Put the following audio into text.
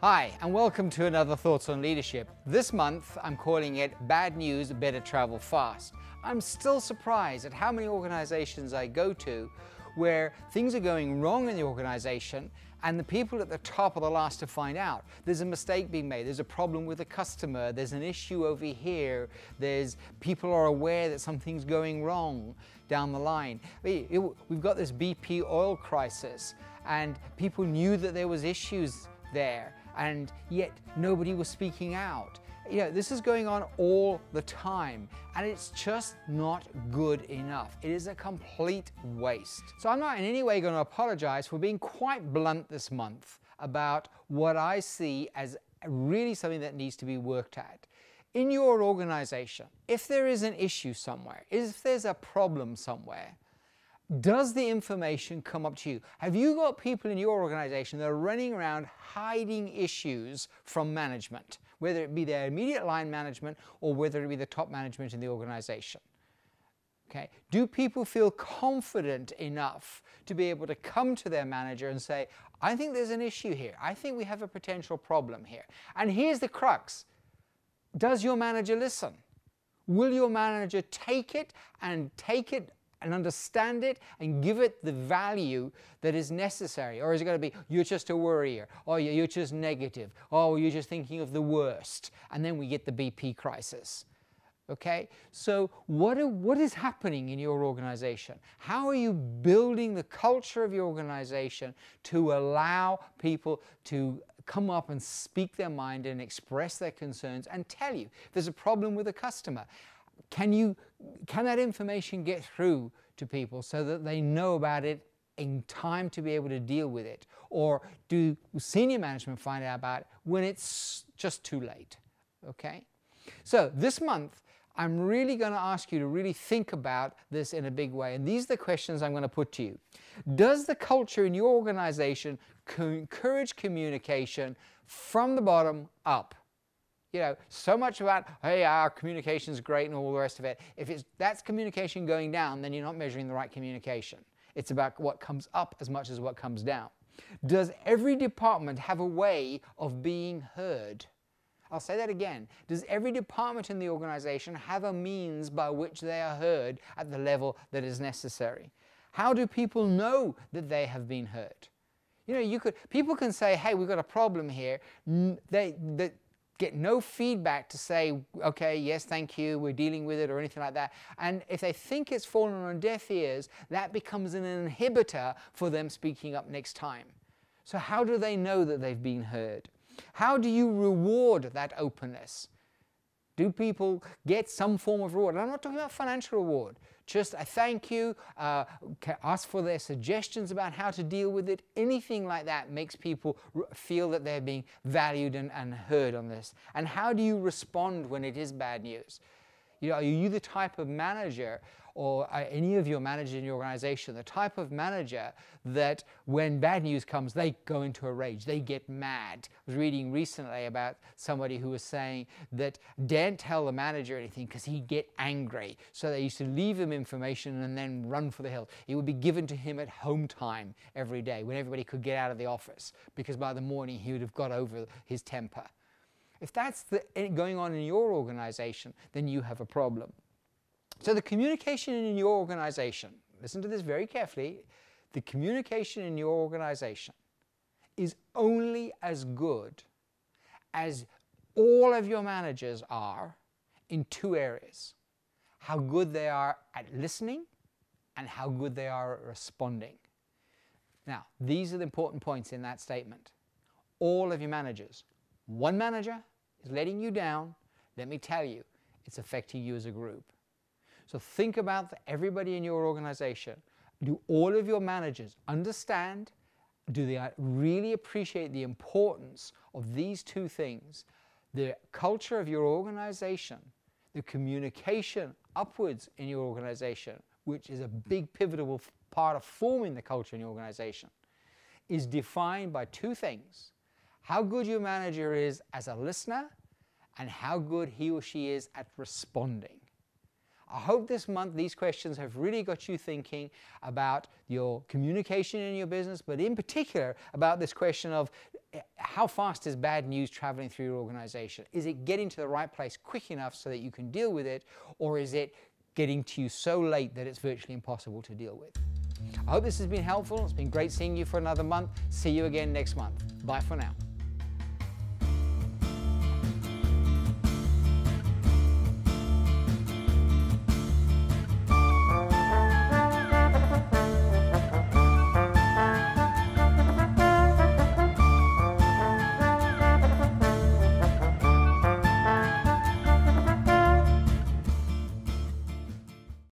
Hi, and welcome to another Thoughts on Leadership. This month, I'm calling it Bad News, Better Travel Fast. I'm still surprised at how many organizations I go to where things are going wrong in the organization and the people at the top are the last to find out. There's a mistake being made, there's a problem with a customer, there's an issue over here, people are aware that something's going wrong down the line. We've got this BP oil crisis and people knew that there was issues there, and yet nobody was speaking out. This is going on all the time, and it's just not good enough. It is a complete waste. So I'm not in any way going to apologize for being quite blunt this month about what I see as really something that needs to be worked at. In your organization, if there is an issue somewhere, if there's a problem somewhere, does the information come up to you? Have you got people in your organization that are running around hiding issues from management, whether it be their immediate line management or whether it be the top management in the organization? Okay. Do people feel confident enough to be able to come to their manager and say, I think there's an issue here. I think we have a potential problem here. And here's the crux. Does your manager listen? Will your manager take it and understand it and give it the value that is necessary? Or is it going to be, you're just a worrier, or you're just negative, or you're just thinking of the worst, and then we get the BP crisis? Okay, so what is happening in your organization? How are you building the culture of your organization to allow people to come up and speak their mind and express their concerns and tell you if there's a problem with a customer? Can that information get through to people so that they know about it in time to be able to deal with it? Or do senior management find out about it when it's just too late? Okay? So this month, I'm really going to ask you to really think about this in a big way. And these are the questions I'm going to put to you. Does the culture in your organization encourage communication from the bottom up? So much about, hey, our communication's great and all the rest of it. If that's communication going down, then you're not measuring the right communication. It's about what comes up as much as what comes down. Does every department have a way of being heard? I'll say that again. Does every department in the organization have a means by which they are heard at the level that is necessary? How do people know that they have been heard? People can say, hey, we've got a problem here. They get no feedback to say, okay, yes, thank you, we're dealing with it, or anything like that. And if they think it's fallen on deaf ears, that becomes an inhibitor for them speaking up next time. So how do they know that they've been heard? How do you reward that openness? Do people get some form of reward? And I'm not talking about financial reward. Just a thank you, ask for their suggestions about how to deal with it. Anything like that makes people feel that they're being valued and heard on this. And how do you respond when it is bad news? Are you the type of manager, or any of your managers in your organization, the type of manager that when bad news comes, they go into a rage, they get mad? I was reading recently about somebody who was saying that daren't tell the manager anything because he'd get angry. So they used to leave him information and then run for the hills. It would be given to him at home time every day when everybody could get out of the office, because by the morning he would have got over his temper. If that's going on in your organization, then you have a problem. So the communication in your organization, listen to this very carefully, the communication in your organization is only as good as all of your managers are in two areas: how good they are at listening and how good they are at responding. Now, these are the important points in that statement. All of your managers. One manager is letting you down, let me tell you, it's affecting you as a group. So think about everybody in your organization. Do all of your managers understand? Do they really appreciate the importance of these two things? The culture of your organization, the communication upwards in your organization, which is a big pivotal part of forming the culture in your organization, is defined by two things: how good your manager is as a listener and how good he or she is at responding. I hope this month these questions have really got you thinking about your communication in your business, but in particular about this question of How fast is bad news traveling through your organization? Is it getting to the right place quick enough so that you can deal with it, or is it getting to you so late that it's virtually impossible to deal with? I hope this has been helpful. It's been great seeing you for another month. See you again next month. Bye for now.